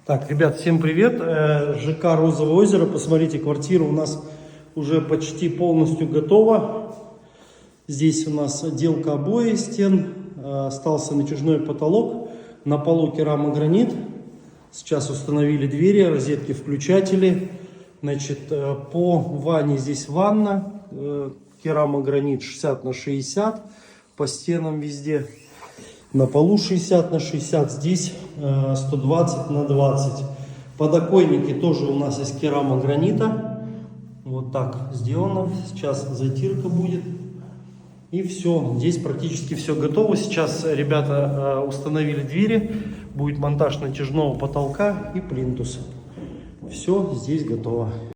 Так, ребят, всем привет. ЖК Розовое озеро. Посмотрите, квартира у нас уже почти полностью готова. Здесь у нас отделка обои стен. Остался натяжной потолок. На полу керамогранит. Сейчас установили двери, розетки, включатели. Значит, по ванне здесь ванна. Керамогранит 60 на 60. По стенам везде. На полу 60 на 60, здесь 120 на 20. Подоконники тоже у нас из керамогранита. Вот так сделано. Сейчас затирка будет. И все. Здесь практически все готово. Сейчас ребята установили двери. Будет монтаж натяжного потолка и плинтуса. Все здесь готово.